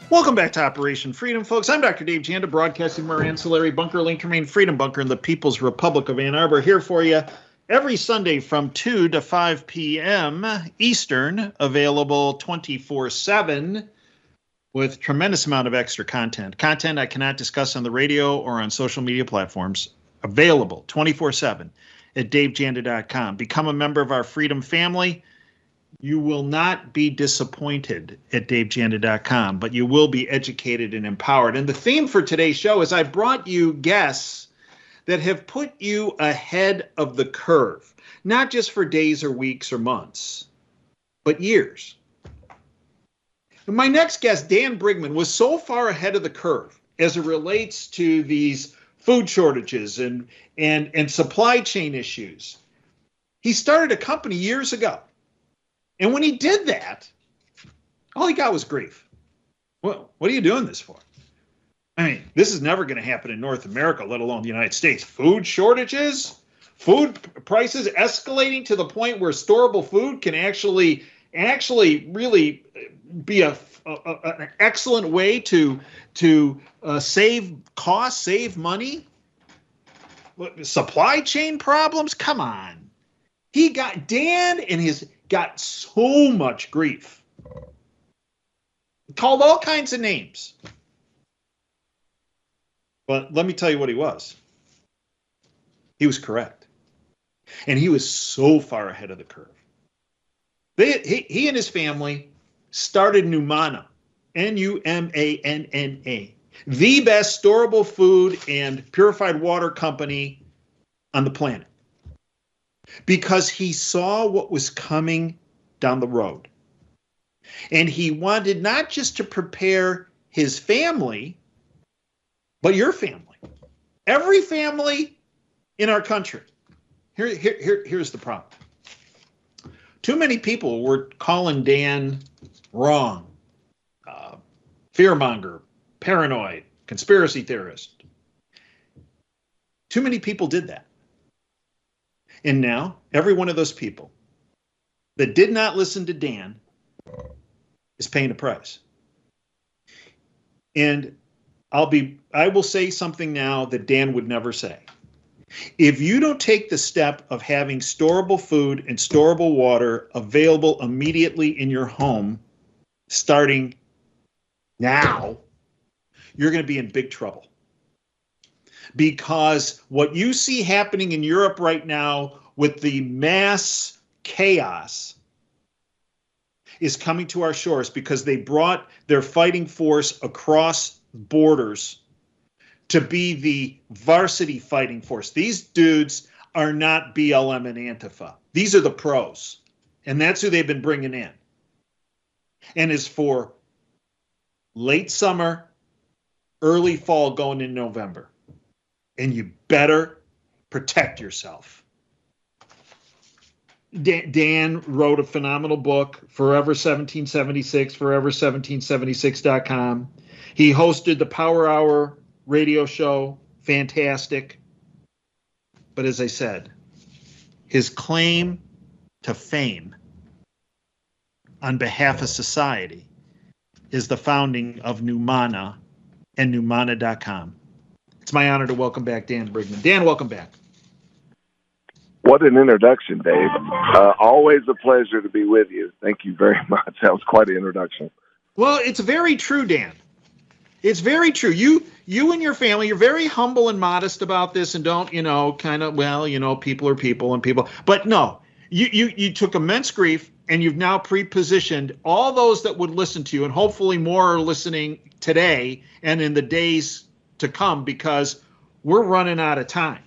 Welcome back to Operation Freedom, folks. I'm Dr. Dave Janda, broadcasting from our ancillary bunker link to remain Freedom Bunker in the People's Republic of Ann Arbor, here for you every Sunday from 2 to 5 p.m. Eastern, available 24/7 with tremendous amount of extra content. Content I cannot discuss on the radio or on social media platforms, available 24/7 at davejanda.com. Become a member of our Freedom family. You will not be disappointed at davejanda.com, but you will be educated and empowered. And the theme for today's show is I brought you guests that have put you ahead of the curve, not just for days or weeks or months, but years. And my next guest, Dan Brigman, was so far ahead of the curve as it relates to these food shortages and supply chain issues. He started a company years ago. And when he did that, all he got was grief. Well, what are you doing this for? I mean, this is never going to happen in North America, let alone the United States. Food shortages, food prices escalating to the point where storable food can actually really be an excellent way to save costs, save money. Supply chain problems? Come on. Dan got so much grief. Called all kinds of names. But let me tell you what he was. He was correct. And he was so far ahead of the curve. He and his family started Numana, Numanna, the best storable food and purified water company on the planet. Because he saw what was coming down the road. And he wanted not just to prepare his family, but your family. Every family in our country. Here's the problem. Too many people were calling Dan wrong, fearmonger, paranoid, conspiracy theorist. Too many people did that. And now, every one of those people that did not listen to Dan is paying a price. And I will say something now that Dan would never say. If you don't take the step of having storable food and storable water available immediately in your home, starting now, you're going to be in big trouble. Because what you see happening in Europe right now with the mass chaos is coming to our shores because they brought their fighting force across borders to be the varsity fighting force. These dudes are not BLM and Antifa. These are the pros. And that's who they've been bringing in. And is for late summer, early fall going in November. And you better protect yourself. Dan wrote a phenomenal book, Forever 1776, forever1776.com. He hosted the Power Hour radio show, fantastic. But as I said, his claim to fame on behalf of society is the founding of Numana and Numana.com. It's my honor to welcome back Dan Brigman. Dan, welcome back. What an introduction, Dave. Always a pleasure to be with you. Thank you very much. That was quite an introduction. Well, it's very true, Dan. It's very true. You and your family, you're very humble and modest about this and don't, people are people and people. But no, you took immense grief and you've now pre-positioned all those that would listen to you, and hopefully more are listening today and in the days to come, because we're running out of time.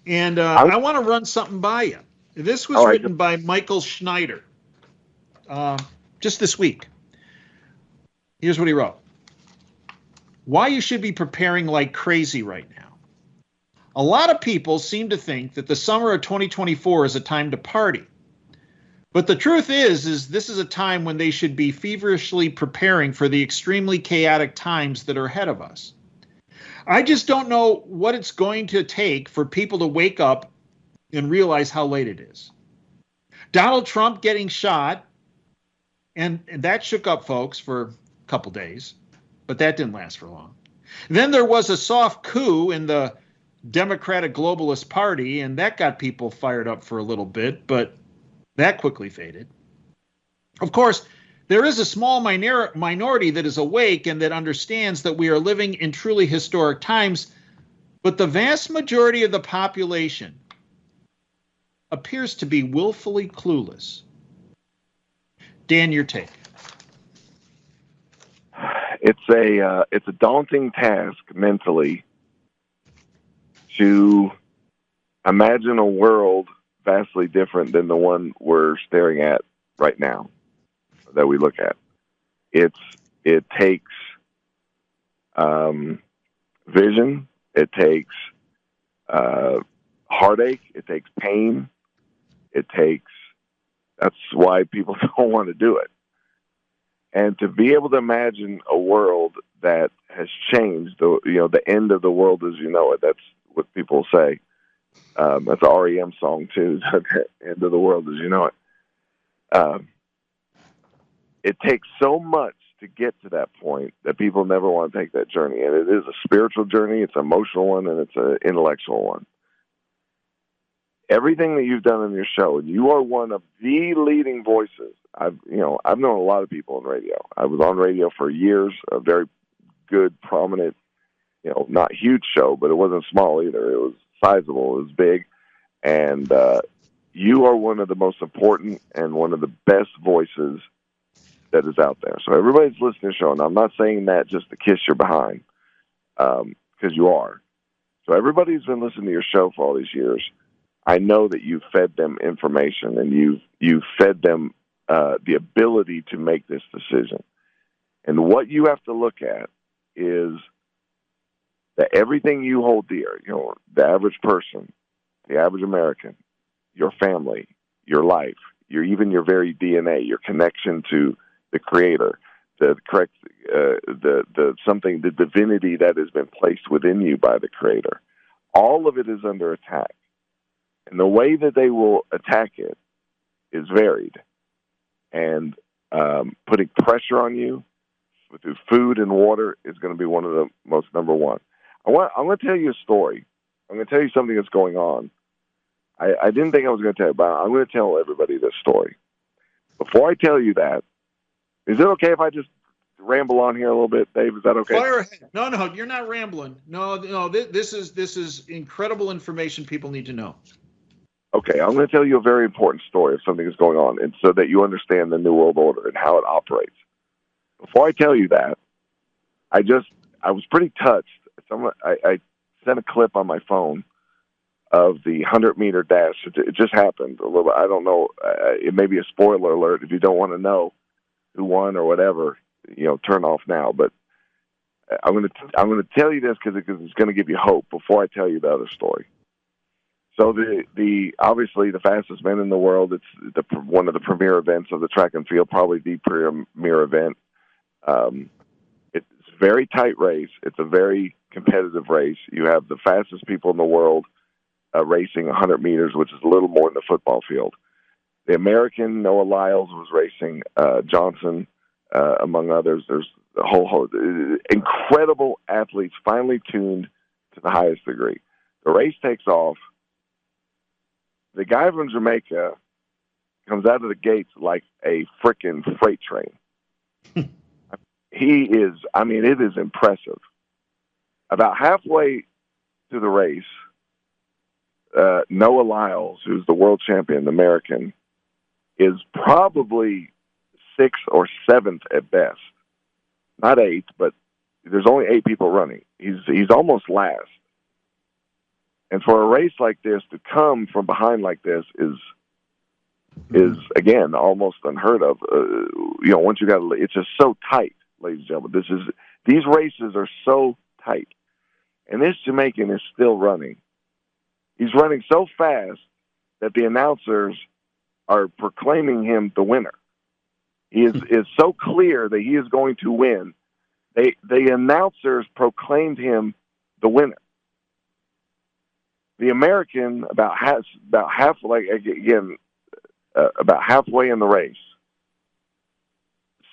And I want to run something by you. This was written by Michael Schneider just this week. Here's what he wrote. Why you should be preparing like crazy right now. A lot of people seem to think that the summer of 2024 is a time to party. But the truth is this is a time when they should be feverishly preparing for the extremely chaotic times that are ahead of us. I just don't know what it's going to take for people to wake up and realize how late it is. Donald Trump getting shot, and that shook up folks for a couple days. but that didn't last for long. Then there was a soft coup in the Democratic Globalist Party, and that got people fired up for a little bit, but that quickly faded. Of course, there is a small minority that is awake and that understands that we are living in truly historic times, but the vast majority of the population appears to be willfully clueless. Dan, your take. It's a daunting task mentally to imagine a world vastly different than the one we're staring at right now that we look at. It takes vision. It takes heartache. It takes pain. That's why people don't want to do it. And to be able to imagine a world that has changed, the end of the world as you know it, that's what people say. That's an REM song too, the end of the world as you know it. It takes so much to get to that point that people never want to take that journey. And it is a spiritual journey, it's an emotional one, and it's an intellectual one. Everything that you've done in your show, and you are one of the leading voices. I've known a lot of people in radio. I was on radio for years, a very good, prominent, not huge show, but it wasn't small either. It was sizable. It was big. And you are one of the most important and one of the best voices that is out there. So everybody's listening to the show, and I'm not saying that just to kiss your behind, because you are. So everybody's been listening to your show for all these years. I know that you've fed them information, and you've fed them the ability to make this decision. And what you have to look at is that everything you hold dear, the average person, the average American, your family, your life, even your very DNA, your connection to the Creator, the divinity that has been placed within you by the Creator, all of it is under attack. And the way that they will attack it is varied. And putting pressure on you through food and water is going to be one of the most number one. I'm going to tell you a story. I'm going to tell you something that's going on. I didn't think I was going to tell you about it. I'm going to tell everybody this story. Before I tell you that, is it okay if I just ramble on here a little bit, Dave? Is that okay? Fire ahead. No, you're not rambling. No. This is incredible information people need to know. Okay, I'm going to tell you a very important story of something that's going on, and so that you understand the New World Order and how it operates. Before I tell you that, I was pretty touched. I sent a clip on my phone of the 100-meter dash. It just happened a little. I don't know. It may be a spoiler alert. If you don't want to know who won or whatever, turn off now. But I'm going to tell you this because it's going to give you hope. Before I tell you the other story. So the obviously the fastest man in the world. It's one of the premier events of the track and field, probably the premier event. It's a very tight race. It's a very competitive race. You have the fastest people in the world racing 100 meters, which is a little more than the football field. The American Noah Lyles was racing Johnson, among others. There's a whole host. Incredible athletes, finely tuned to the highest degree. The race takes off. The guy from Jamaica comes out of the gates like a frickin' freight train. He is, it is impressive. About halfway to the race, Noah Lyles, who's the world champion, the American, is probably 6th or 7th at best. Not 8th, but there's only 8 people running. He's almost last. And for a race like this to come from behind like this is again almost unheard of. Once you got, it's just so tight, ladies and gentlemen. These races are so tight, and this Jamaican is still running. He's running so fast that the announcers are proclaiming him the winner. He is so clear that he is going to win. The announcers proclaimed him the winner. The American about halfway in the race,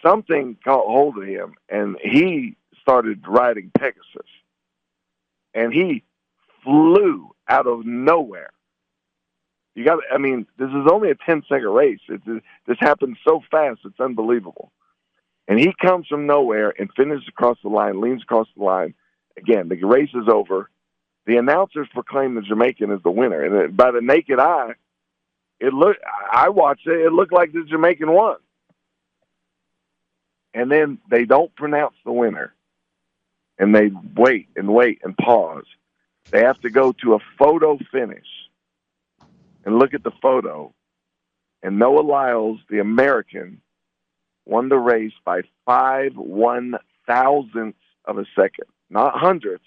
something caught hold of him, and he started riding Pegasus. And he flew out of nowhere. This is only a 10-second race. This happened so fast, it's unbelievable. And he comes from nowhere and finishes across the line, leans across the line. Again, the race is over. The announcers proclaim the Jamaican as the winner. And by the naked eye, I watched it, it looked like the Jamaican won. And then they don't pronounce the winner. And they wait and pause. They have to go to a photo finish and look at the photo. And Noah Lyles, the American, won the race by 5/1,000ths of a second. Not hundredths.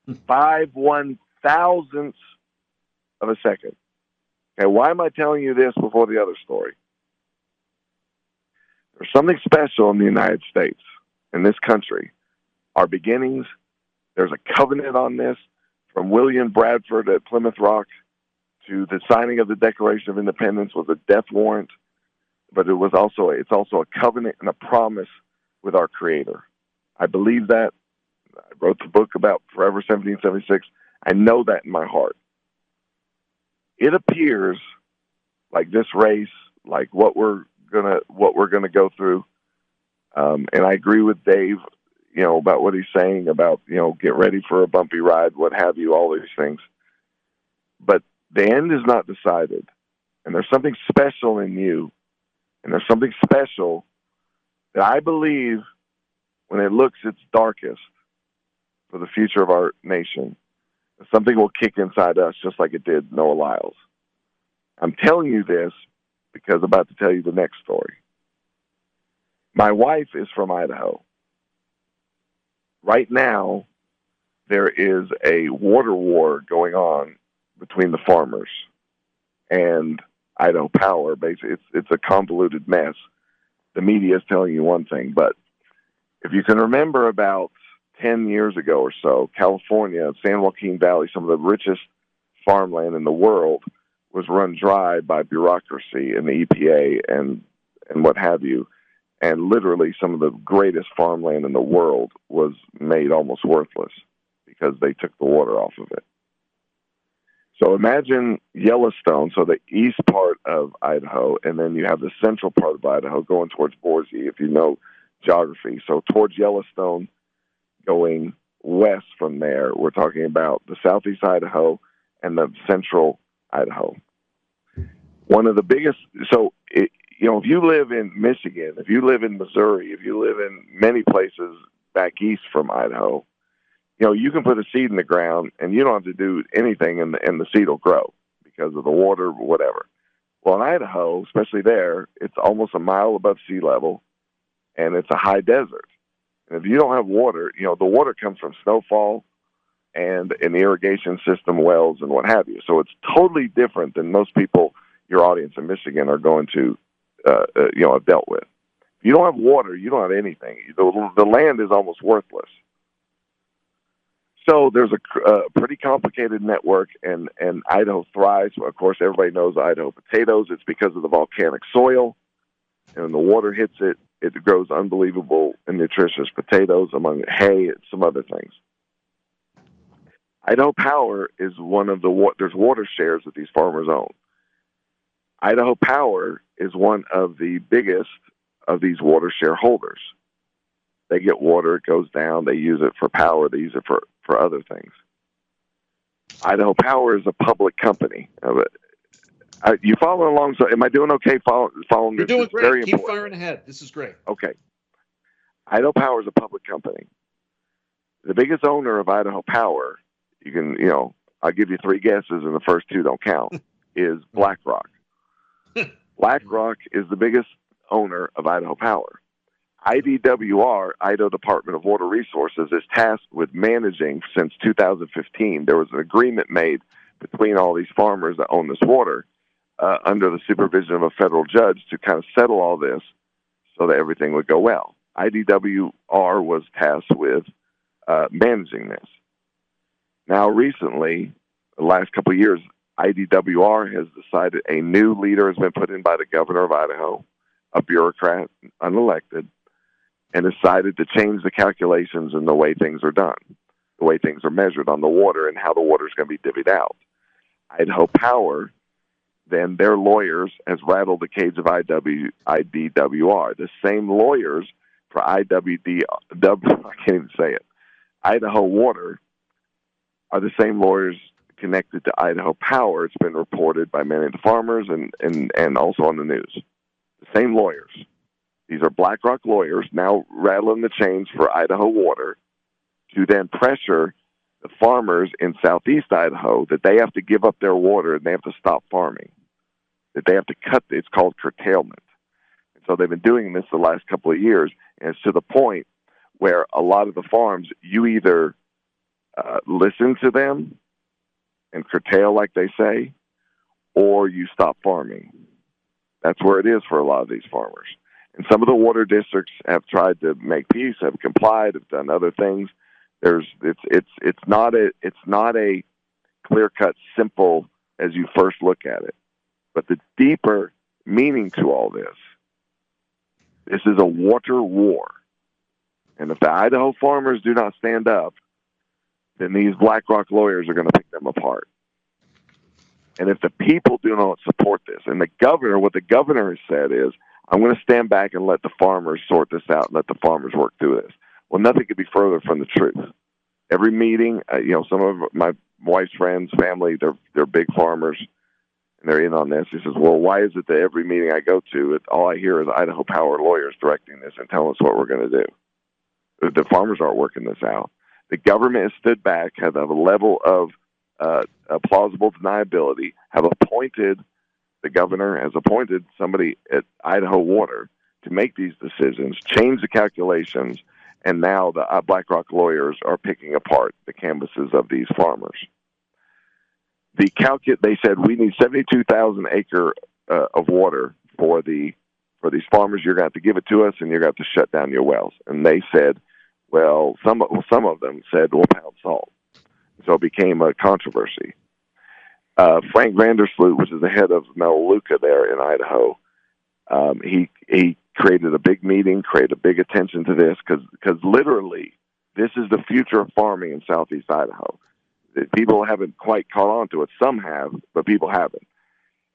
5/1,000ths of a second. Okay, why am I telling you this before the other story? There's something special in the United States, in this country. Our beginnings, there's a covenant on this, from William Bradford at Plymouth Rock to the signing of the Declaration of Independence was a death warrant, but it's also a covenant and a promise with our Creator. I believe that. I wrote the book about Forever 1776. I know that in my heart. It appears like this race, like what we're gonna go through, and I agree with Dave, about what he's saying about, get ready for a bumpy ride, what have you, all these things. But the end is not decided, and there's something special in you, and there's something special that I believe when it looks its darkest for the future of our nation, something will kick inside us just like it did Noah Lyles. I'm telling you this because I'm about to tell you the next story. My wife is from Idaho. Right now, there is a water war going on between the farmers and Idaho Power. Basically, it's a convoluted mess. The media is telling you one thing, but if you can remember about 10 years ago or so, California, San Joaquin Valley, some of the richest farmland in the world, was run dry by bureaucracy and the EPA and what have you. And literally some of the greatest farmland in the world was made almost worthless because they took the water off of it. So imagine Yellowstone, so the east part of Idaho, and then you have the central part of Idaho going towards Boise, if you know geography. So towards Yellowstone, going west from there, we're talking about the southeast Idaho and the central Idaho. One of the biggest, if you live in Michigan, if you live in Missouri, if you live in many places back east from Idaho, you can put a seed in the ground and you don't have to do anything and the seed will grow because of the water or whatever. Well, in Idaho, especially there, it's almost a mile above sea level and it's a high desert. And if you don't have water, the water comes from snowfall and an irrigation system, wells, and what have you. So it's totally different than most people, your audience in Michigan, are going to, have dealt with. If you don't have water, you don't have anything. The land is almost worthless. So there's a pretty complicated network, and Idaho thrives. Of course, everybody knows Idaho potatoes. It's because of the volcanic soil, and when the water hits it, it grows unbelievable and nutritious potatoes, among hay and some other things. Idaho Power is one of there's water shares that these farmers own. Idaho Power is one of the biggest of these water share holders. They get water, it goes down, they use it for power, they use it for other things. Idaho Power is a public company. You following along? So, am I doing okay following You're this? doing It's great. very Keep important. firing ahead. This is great. Okay. Idaho Power is a public company. The biggest owner of Idaho Power, you can, I'll give you three guesses and the first two don't count, is BlackRock. BlackRock is the biggest owner of Idaho Power. IDWR, Idaho Department of Water Resources, is tasked with managing, since 2015, there was an agreement made between all these farmers that own this water under the supervision of a federal judge to kind of settle all this so that everything would go well. IDWR was tasked with managing this. Now, recently, the last couple of years, IDWR has decided a new leader has been put in by the governor of Idaho, a bureaucrat, unelected, and decided to change the calculations and the way things are done, the way things are measured on the water and how the water is going to be divvied out. Idaho Power, then their lawyers has rattled the cage of IDWR. The same lawyers for I can't even say it, Idaho Water, are the same lawyers connected to Idaho Power. It's been reported by many of the farmers and also on the news. The same lawyers. These are BlackRock lawyers now rattling the chains for Idaho Water to then pressure the farmers in southeast Idaho that they have to give up their water and they have to stop farming, that they have to cut. It's called curtailment. And so they've been doing this the last couple of years, and it's to the point where a lot of the farms, you either listen to them and curtail like they say, or you stop farming. That's where it is for a lot of these farmers. And some of the water districts have tried to make peace, have complied, have done other things. It's not a clear-cut, simple as you first look at it. But the deeper meaning to all this is a water war. And if the Idaho farmers do not stand up, then these BlackRock lawyers are going to pick them apart. And if the people do not support this, and what the governor has said is, I'm going to stand back and let the farmers sort this out and let the farmers work through this. Well, nothing could be further from the truth. Every meeting, some of my wife's friends, family, they're big farmers, and they're in on this. He says, well, why is it that every meeting I go to, all I hear is Idaho Power lawyers directing this and telling us what we're going to do? The farmers aren't working this out. The government has stood back, have a level of plausible deniability, the governor has appointed somebody at Idaho Water to make these decisions, change the calculations, and now the BlackRock lawyers are picking apart the canvases of these farmers. They said we need 72,000 acre of water for these farmers. You're going to have to give it to us, and you're going to have to shut down your wells. And they said, well, some of them said, we'll pound salt. So it became a controversy. Frank Vandersloot, which is the head of Melaleuca there in Idaho, he created a big meeting, created a big attention to this, because literally this is the future of farming in southeast Idaho. People haven't quite caught on to it. Some have, but people haven't.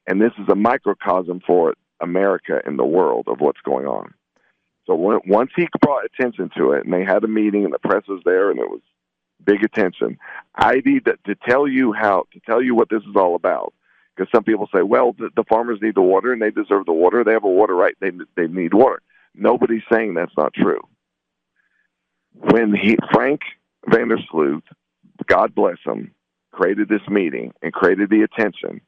And this is a microcosm for America and the world of what's going on. So once he brought attention to it, and they had a meeting, and the press was there, and it was big attention. I need to tell you what this is all about, because some people say, well, the farmers need the water, and they deserve the water. They have a water right. They need water. Nobody's saying that's not true. When Frank Vandersloot, God bless him, created this meeting and created the attention,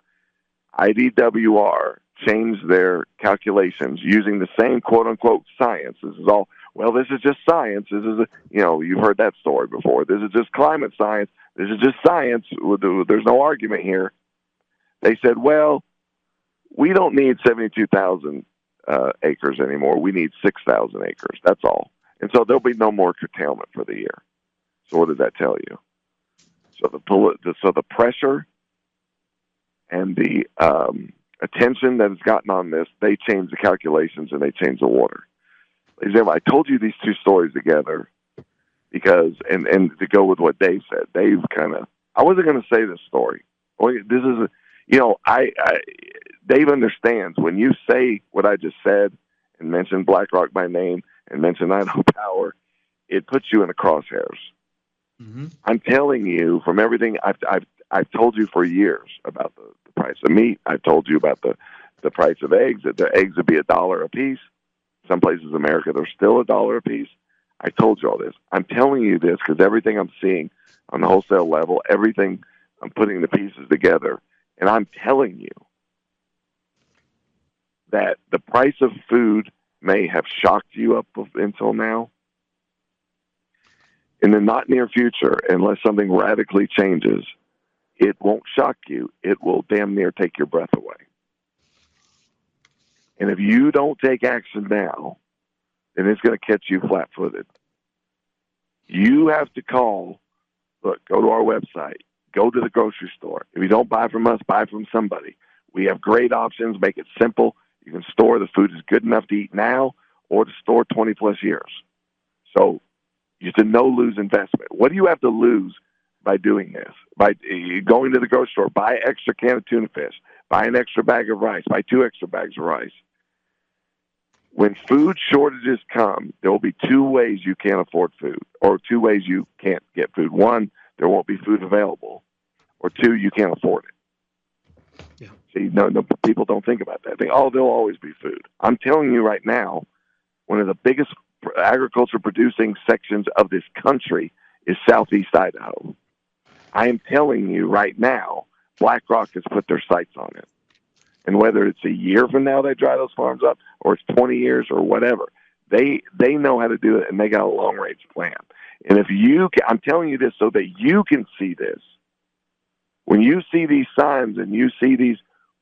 IDWR changed their calculations using the same quote-unquote science. This is all, well, this is just science. This is, you've heard that story before. This is just climate science. This is just science. There's no argument here. They said, well, we don't need 72,000 acres anymore. We need 6,000 acres. That's all. And so there'll be no more curtailment for the year. So what did that tell you? So the pressure and the attention that has gotten on this, they changed the calculations and they changed the water. For example, I told you these two stories together because, and to go with what Dave said, I wasn't going to say this story. This is, Dave understands when you say what I just said and mention BlackRock by name and mention Idaho Power, it puts you in the crosshairs. Mm-hmm. I'm telling you from everything I've told you for years about the price of meat. I've told you about the price of eggs, that the eggs would be $1 a piece. Some places in America, they're still $1 a piece. I told you all this. I'm telling you this because everything I'm seeing on the wholesale level, everything I'm putting the pieces together, and I'm telling you that the price of food may have shocked you up until now. In the not near future, unless something radically changes, it won't shock you. It will damn near take your breath away. And if you don't take action now, then it's going to catch you flat-footed. You have to go to our website, go to the grocery store. If you don't buy from us, buy from somebody. We have great options, make it simple. You can store the food is good enough to eat now or to store 20-plus years. So it's a no-lose investment. What do you have to lose by doing this? By going to the grocery store, buy an extra can of tuna fish, buy an extra bag of rice, buy 2 extra bags of rice. When food shortages come, there will be 2 ways you can't afford food, or 2 ways you can't get food. 1, there won't be food available, or 2, you can't afford it. Yeah. See, no, people don't think about that. They think, oh, there'll always be food. I'm telling you right now, one of the biggest agriculture producing sections of this country is Southeast Idaho. I am telling you right now, BlackRock has put their sights on it. And whether it's a year from now they dry those farms up, or it's 20 years or whatever, they know how to do it, and they got a long-range plan. And if you can, I'm telling you this so that you can see this. When you see these signs and you see these,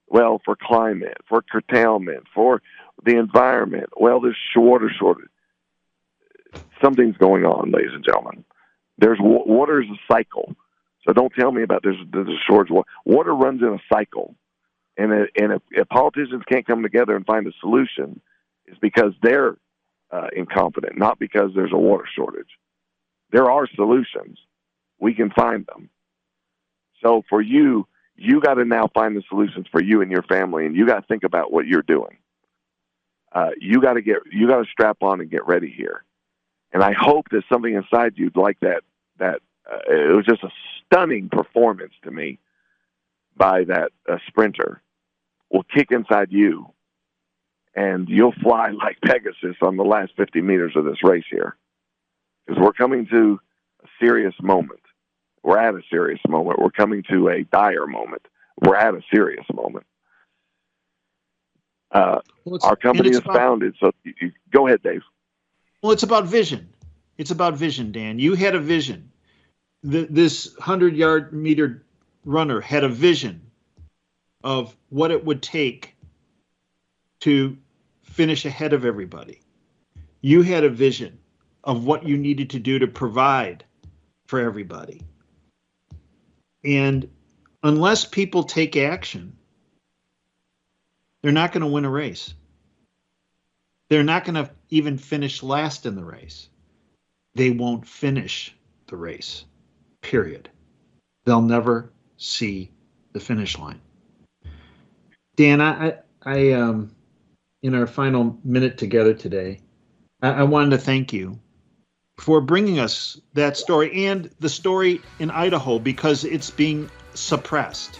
well, for climate, for curtailment, for the environment, well, there's water shortage. Something's going on, ladies and gentlemen. There's water is a cycle. So don't tell me about there's a shortage of water. Water runs in a cycle. And if politicians can't come together and find a solution, it's because they're incompetent, not because there's a water shortage. There are solutions. We can find them. So for you got to now find the solutions for you and your family, and you got to think about what you're doing. You got to strap on and get ready here. And I hope that something inside you like that it was just a stunning performance to me by that sprinter will kick inside you, and you'll fly like Pegasus on the last 50 meters of this race here, because we're coming to a serious moment. We're at a serious moment. We're coming to a dire moment. We're at a serious moment. Our company is founded. So go ahead, Dave. Well, it's about vision. It's about vision, Dan. You had a vision. This 100-yard meter runner had a vision of what it would take to finish ahead of everybody. You had a vision of what you needed to do to provide for everybody. And unless people take action, they're not going to win a race. They're not going to even finish last in the race. They won't finish the race, period. They'll never see the finish line. Dan, I in our final minute together today, I wanted to thank you for bringing us that story and the story in Idaho, because it's being suppressed.